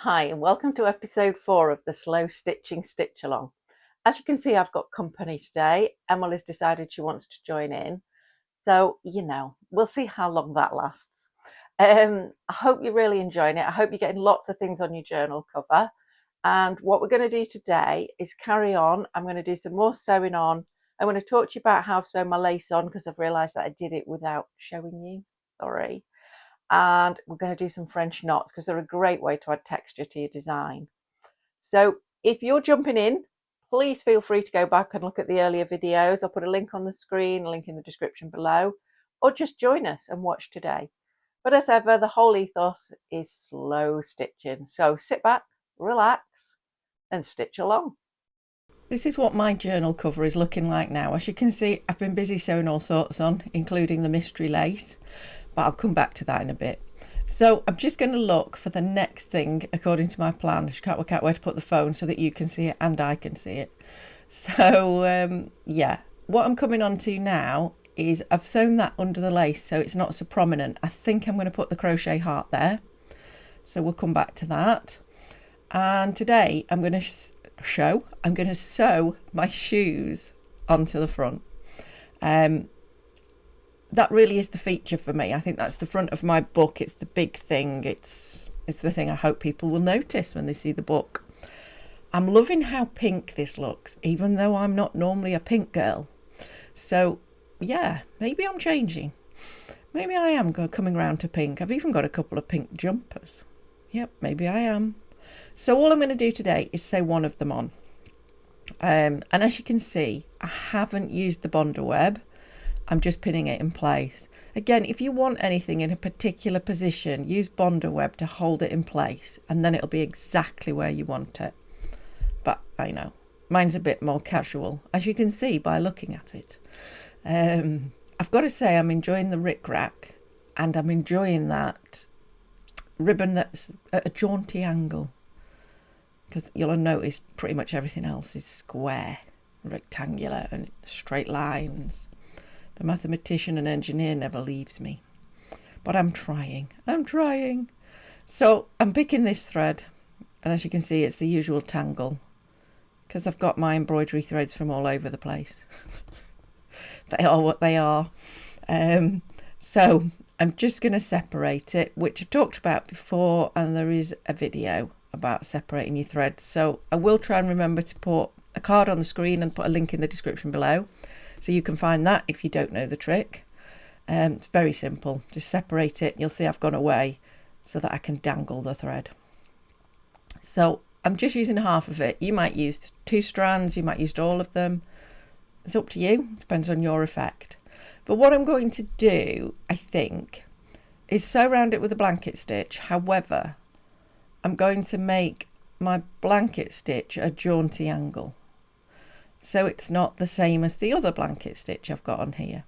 Hi, and welcome to episode 4 of the Slow Stitching Stitch Along. As you can see, I've got company today. Emily's decided she wants to join in. So, we'll see how long that lasts. I hope you're really enjoying it. I hope you're getting lots of things on your journal cover. And what we're going to do today is carry on. I'm going to do some more sewing on. I'm going to talk to you about how I've sewn my lace on because I've realised that I did it without showing you. Sorry. And we're going to do some French knots because they're a great way to add texture to your design. So if you're jumping in, please feel free to go back and look at the earlier videos. I'll put a link on the screen, a link in the description below, or just join us and watch today. But as ever, the whole ethos is slow stitching. So sit back, relax, and stitch along. This is what my journal cover is looking like now. As you can see, I've been busy sewing all sorts on, including the mystery lace, but I'll come back to that in a bit. So I'm just going to look for the next thing according to my plan. I just can't work out where to put the phone so that you can see it and I can see it. So yeah, what I'm coming on to now is I've sewn that under the lace so it's not so prominent. I think I'm going to put the crochet heart there. So we'll come back to that. And today I'm going to sew my shoes onto the front. That really is the feature for me. I think that's the front of my book. It's the big thing. It's the thing I hope people will notice when they see the book. I'm loving how pink this looks, even though I'm not normally a pink girl. So yeah, maybe I'm changing. Maybe I am coming round to pink. I've even got a couple of pink jumpers. Yep, maybe I am. So all I'm going to do today is sew one of them on. And as you can see, I haven't used the Bondo web. I'm just pinning it in place. Again, if you want anything in a particular position, use Bondo web to hold it in place and then it'll be exactly where you want it. But I know, mine's a bit more casual, as you can see by looking at it. I've got to say I'm enjoying the rickrack and I'm enjoying that ribbon that's at a jaunty angle, because you'll have noticed pretty much everything else is square, rectangular and straight lines. The mathematician and engineer never leaves me. But I'm trying. So I'm picking this thread. And as you can see, it's the usual tangle. Because I've got my embroidery threads from all over the place. They are what they are. So I'm just going to separate it, which I've talked about before. And there is a video about separating your threads. So I will try and remember to put a card on the screen and put a link in the description below. So you can find that if you don't know the trick. It's very simple. Just separate it. You'll see I've gone away so that I can dangle the thread. So I'm just using half of it. You might use 2 strands. You might use all of them. It's up to you. Depends on your effect. But what I'm going to do, I think, is sew around it with a blanket stitch. However, I'm going to make my blanket stitch a jaunty angle. So it's not the same as the other blanket stitch I've got on here.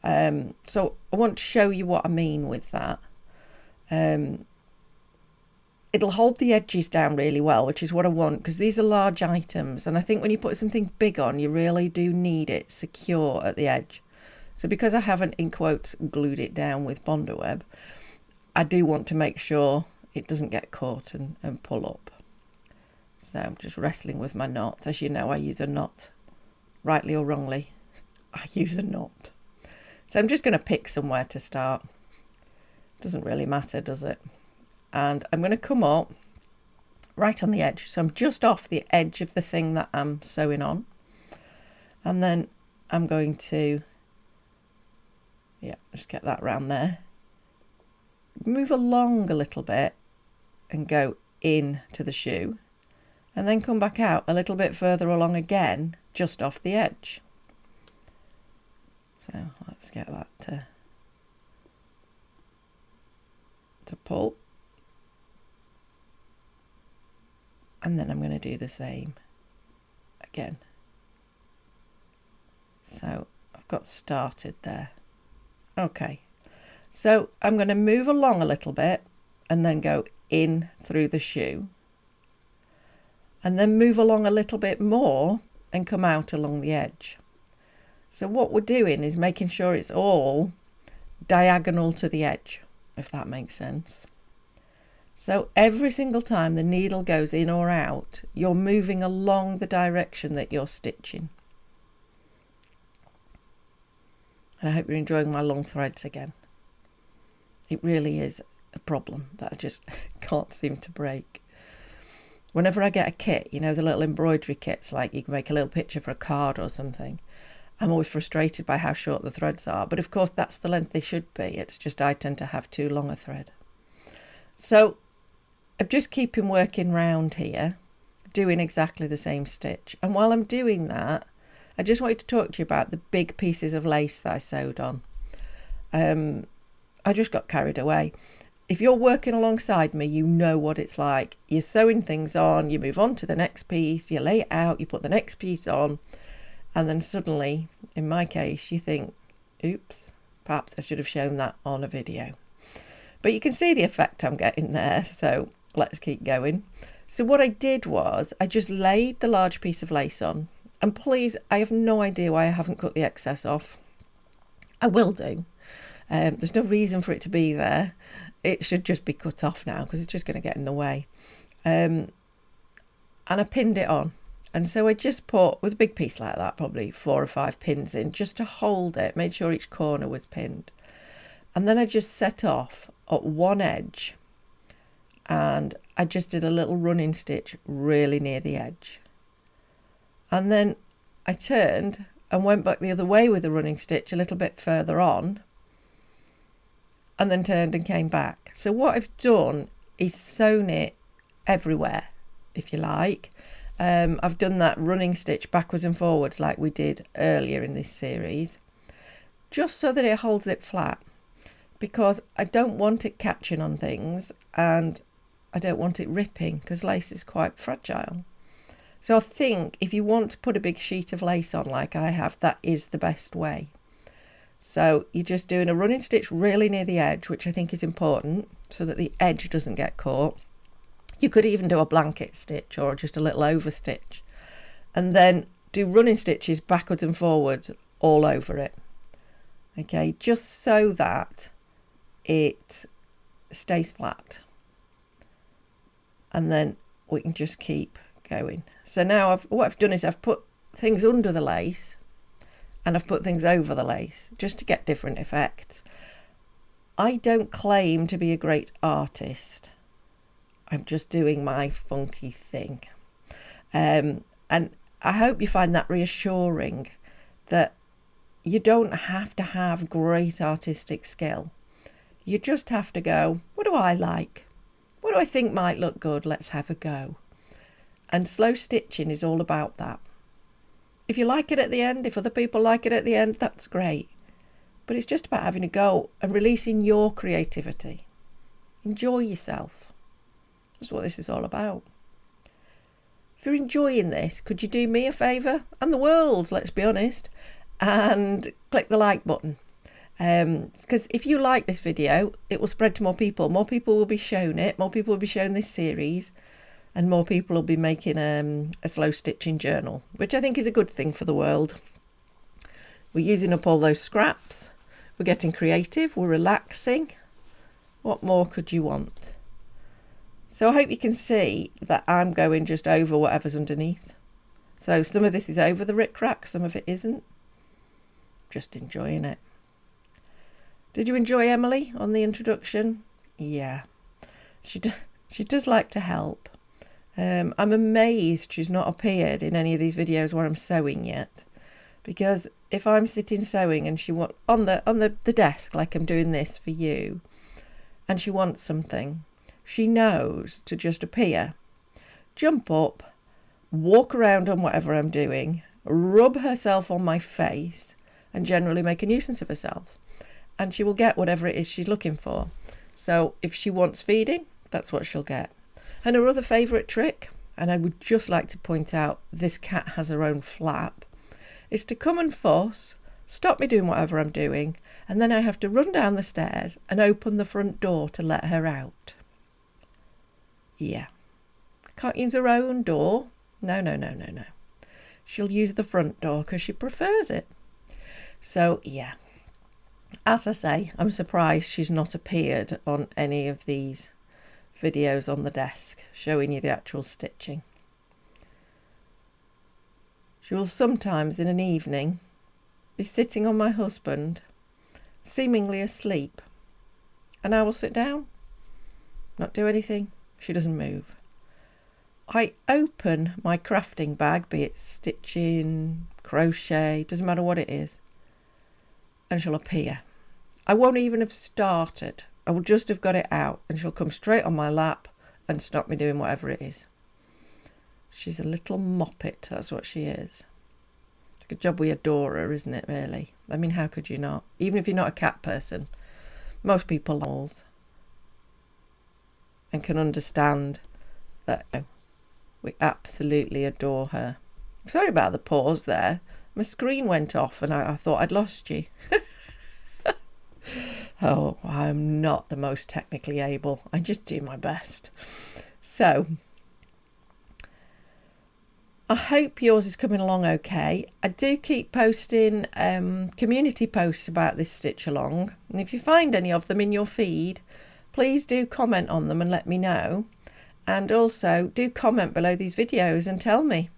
So I want to show you what I mean with that. It'll hold the edges down really well, which is what I want, because these are large items. And I think when you put something big on, you really do need it secure at the edge. So because I haven't, in quotes, glued it down with Bondo web, I do want to make sure it doesn't get caught and pull up. So I'm just wrestling with my knot. As you know, I use a knot. Rightly or wrongly, I use a knot. So I'm just going to pick somewhere to start. Doesn't really matter, does it? And I'm going to come up right on the edge. So I'm just off the edge of the thing that I'm sewing on. And then I'm going to, just get that round there. Move along a little bit and go in to the shoe. And then come back out a little bit further along again, just off the edge. So let's get that to pull. And then I'm going to do the same again. So I've got started there. Okay. So I'm going to move along a little bit and then go in through the shoe. And then move along a little bit more and come out along the edge. So what we're doing is making sure it's all diagonal to the edge, if that makes sense. So every single time the needle goes in or out, you're moving along the direction that you're stitching. And I hope you're enjoying my long threads again. It really is a problem that I just can't seem to break. Whenever I get a kit, you know, the little embroidery kits, like you can make a little picture for a card or something, I'm always frustrated by how short the threads are. But of course, that's the length they should be. It's just I tend to have too long a thread. So I'm just keeping working round here, doing exactly the same stitch. And while I'm doing that, I just wanted to talk to you about the big pieces of lace that I sewed on. I just got carried away. If you're working alongside me, you know what it's like. You're sewing things on, you move on to the next piece, you lay it out, you put the next piece on, and then suddenly, in my case, you think, oops, perhaps I should have shown that on a video. But you can see the effect I'm getting there, so let's keep going. So what I did was I just laid the large piece of lace on, and please, I have no idea why I haven't cut the excess off. I will do. There's no reason for it to be there. It should just be cut off now because it's just going to get in the way. And I pinned it on. And so I just put, with a big piece like that, probably 4 or 5 pins in just to hold it, made sure each corner was pinned. And then I just set off at one edge and I just did a little running stitch really near the edge. And then I turned and went back the other way with the running stitch a little bit further on, and then turned and came back. So what I've done is sewn it everywhere, if you like. I've done that running stitch backwards and forwards like we did earlier in this series, just so that it holds it flat, because I don't want it catching on things and I don't want it ripping because lace is quite fragile. So I think if you want to put a big sheet of lace on like I have, that is the best way. So you're just doing a running stitch really near the edge, which I think is important so that the edge doesn't get caught. You could even do a blanket stitch or just a little over stitch, and then do running stitches backwards and forwards all over it. Okay, just so that it stays flat. And then we can just keep going. So now what I've done is I've put things under the lace and I've put things over the lace just to get different effects. I don't claim to be a great artist. I'm just doing my funky thing. And I hope you find that reassuring, that you don't have to have great artistic skill. You just have to go, what do I like? What do I think might look good? Let's have a go. And slow stitching is all about that. If you like it at the end, if other people like it at the end, that's great. But it's just about having a go and releasing your creativity. Enjoy yourself. That's what this is all about. If you're enjoying this, could you do me a favour? And the world, let's be honest. And click the like button. Because if you like this video, it will spread to more people. More people will be shown it. More people will be shown this series. And more people will be making a slow stitching journal, which I think is a good thing for the world. We're using up all those scraps. We're getting creative. We're relaxing. What more could you want? So I hope you can see that I'm going just over whatever's underneath. So some of this is over the rickrack, some of it isn't. Just enjoying it. Did you enjoy Emily on the introduction? Yeah, she does like to help. I'm amazed she's not appeared in any of these videos where I'm sewing yet, because if I'm sitting sewing and she on the desk like I'm doing this for you, and she wants something, she knows to just appear, jump up, walk around on whatever I'm doing, rub herself on my face, and generally make a nuisance of herself, and she will get whatever it is she's looking for. So if she wants feeding, that's what she'll get. And her other favourite trick, and I would just like to point out this cat has her own flap, is to come and fuss, stop me doing whatever I'm doing, and then I have to run down the stairs and open the front door to let her out. Yeah. Can't use her own door. No. She'll use the front door because she prefers it. So, yeah. As I say, I'm surprised she's not appeared on any of these videos on the desk showing you the actual stitching. She will sometimes in an evening be sitting on my husband, seemingly asleep, and I will sit down, not do anything. She doesn't move. I open my crafting bag, be it stitching, crochet, doesn't matter what it is, and she'll appear. I won't even have started. I will just have got it out and she'll come straight on my lap and stop me doing whatever it is. She's a little moppet, that's what she is. It's a good job we adore her, isn't it, really? I mean, how could you not? Even if you're not a cat person, most people love animals and can understand that we absolutely adore her. Sorry about the pause there. My screen went off and I thought I'd lost you. Oh, I'm not the most technically able. I just do my best. So, I hope yours is coming along okay. I do keep posting community posts about this stitch along. And if you find any of them in your feed, please do comment on them and let me know. And also do comment below these videos and tell me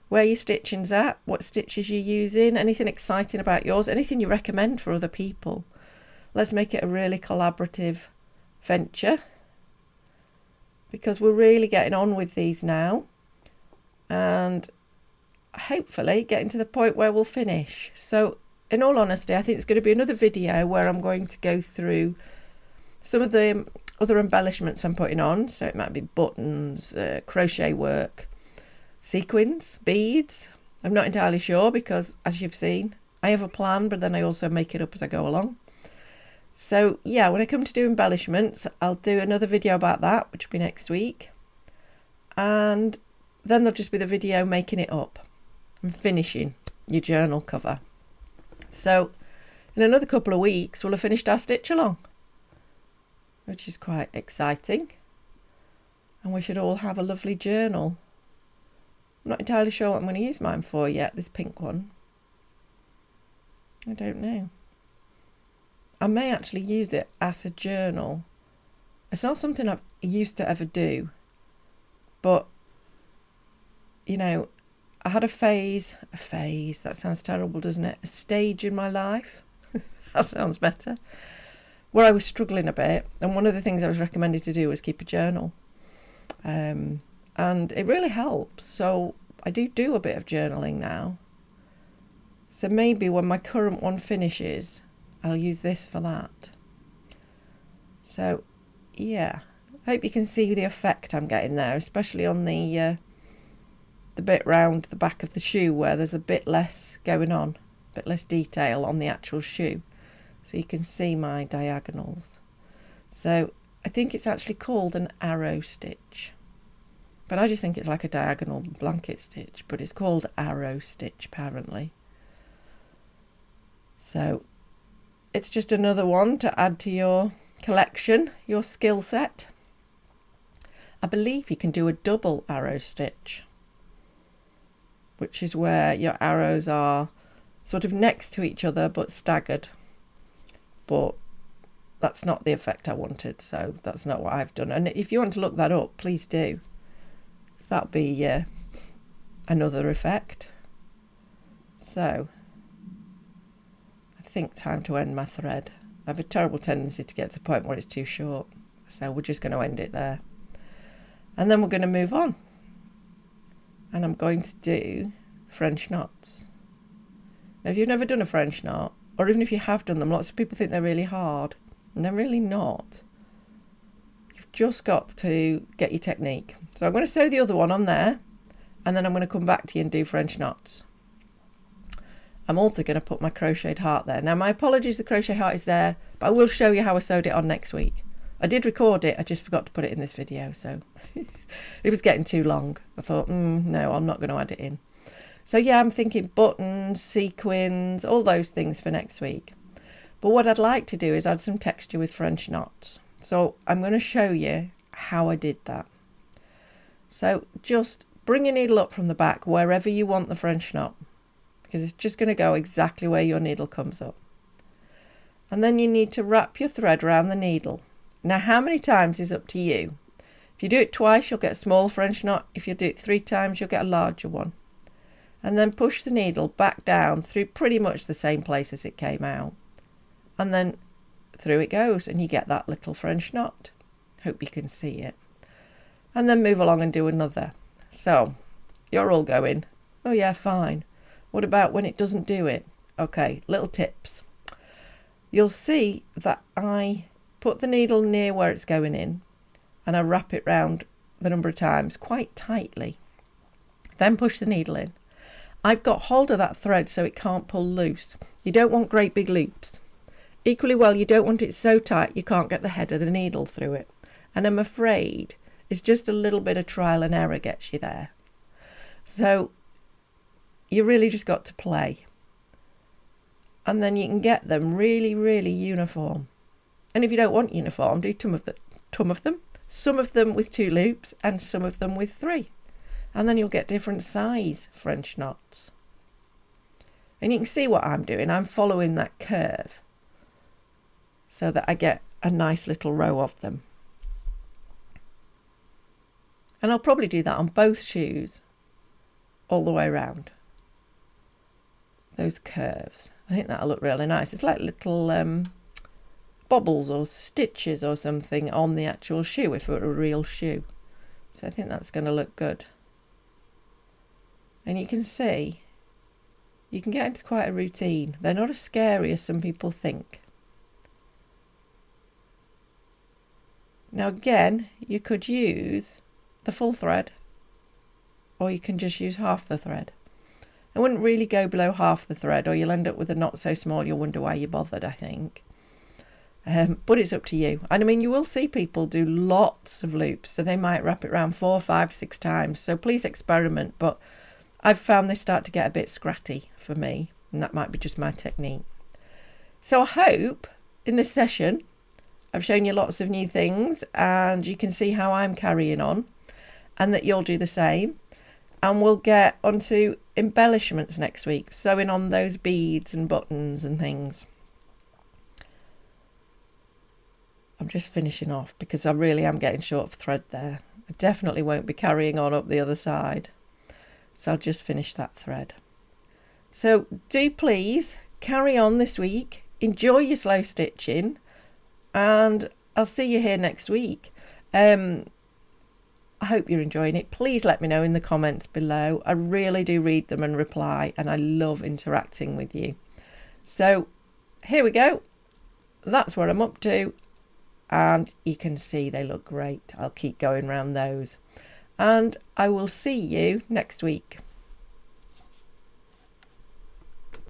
where your stitching's at, what stitches you're using, anything exciting about yours, anything you recommend for other people. Let's make it a really collaborative venture because we're really getting on with these now and hopefully getting to the point where we'll finish. So in all honesty, I think it's going to be another video where I'm going to go through some of the other embellishments I'm putting on. So it might be buttons, crochet work, sequins, beads. I'm not entirely sure because, as you've seen, I have a plan, but then I also make it up as I go along. So yeah, when I come to do embellishments, I'll do another video about that, which will be next week. And then there'll just be the video making it up and finishing your journal cover. So in another couple of weeks, we'll have finished our stitch along, which is quite exciting. And we should all have a lovely journal. I'm not entirely sure what I'm going to use mine for yet, this pink one. I don't know. I may actually use it as a journal. It's not something I've used to ever do, but you know, I had a phase, that sounds terrible, doesn't it? A stage in my life, that sounds better, where I was struggling a bit. And one of the things I was recommended to do was keep a journal. And it really helps. So I do a bit of journaling now. So maybe when my current one finishes, I'll use this for that. So yeah, I hope you can see the effect I'm getting there, especially on the bit round the back of the shoe where there's a bit less going on, a bit less detail on the actual shoe. So you can see my diagonals. So I think it's actually called an arrow stitch, but I just think it's like a diagonal blanket stitch, but it's called arrow stitch apparently. So it's just another one to add to your collection, your skill set. I believe you can do a double arrow stitch, which is where your arrows are sort of next to each other but staggered. But that's not the effect I wanted, so that's not what I've done. And if you want to look that up, please do. That'll be another effect. So I think time to end my thread. I have a terrible tendency to get to the point where it's too short, so we're just going to end it there. And then we're going to move on. And I'm going to do French knots. Now, if you've never done a French knot, or even if you have done them, lots of people think they're really hard, and they're really not. You've just got to get your technique. So I'm going to sew the other one on there, and then I'm going to come back to you and do French knots. I'm also going to put my crocheted heart there. Now, my apologies, the crochet heart is there, but I will show you how I sewed it on next week. I did record it, I just forgot to put it in this video, so it was getting too long. I thought, no, I'm not going to add it in. So yeah, I'm thinking buttons, sequins, all those things for next week. But what I'd like to do is add some texture with French knots. So I'm going to show you how I did that. So just bring your needle up from the back wherever you want the French knot, because it's just going to go exactly where your needle comes up. And then you need to wrap your thread around the needle. Now, how many times is up to you? If you do it twice, you'll get a small French knot. If you do it 3 times, you'll get a larger one. And then push the needle back down through pretty much the same place as it came out. And then through it goes, and you get that little French knot. Hope you can see it. And then move along and do another. So you're all going, oh yeah, fine. What about when it doesn't do it? Okay, little tips. You'll see that I put the needle near where it's going in and I wrap it round the number of times quite tightly. Then push the needle in. I've got hold of that thread so it can't pull loose. You don't want great big loops. Equally well, you don't want it so tight you can't get the head of the needle through it. And I'm afraid it's just a little bit of trial and error gets you there. So you really just got to play. And then you can get them really, really uniform. And if you don't want uniform, do some of them. Some of them with 2 loops and some of them with 3. And then you'll get different size French knots. And you can see what I'm doing. I'm following that curve so that I get a nice little row of them. And I'll probably do that on both shoes all the way around. Those curves. I think that'll look really nice. It's like little bobbles or stitches or something on the actual shoe if it were a real shoe. So I think that's going to look good. And you can see, you can get into quite a routine. They're not as scary as some people think. Now again, you could use the full thread or you can just use half the thread. I wouldn't really go below half the thread or you'll end up with a knot so small you'll wonder why you bothered, I think. But it's up to you. And I mean, you will see people do lots of loops, so they might wrap it around 4, 5, 6 times. So please experiment. But I've found they start to get a bit scratty for me, and that might be just my technique. So I hope in this session I've shown you lots of new things and you can see how I'm carrying on and that you'll do the same. And we'll get onto embellishments next week, sewing on those beads and buttons and things. I'm just finishing off because I really am getting short of thread there. I definitely won't be carrying on up the other side. So I'll just finish that thread. So do please carry on this week. Enjoy your slow stitching. And I'll see you here next week. I hope you're enjoying it. Please let me know in the comments below. I really do read them and reply, and I love interacting with you. So here we go. That's what I'm up to. And you can see they look great. I'll keep going around those. And I will see you next week.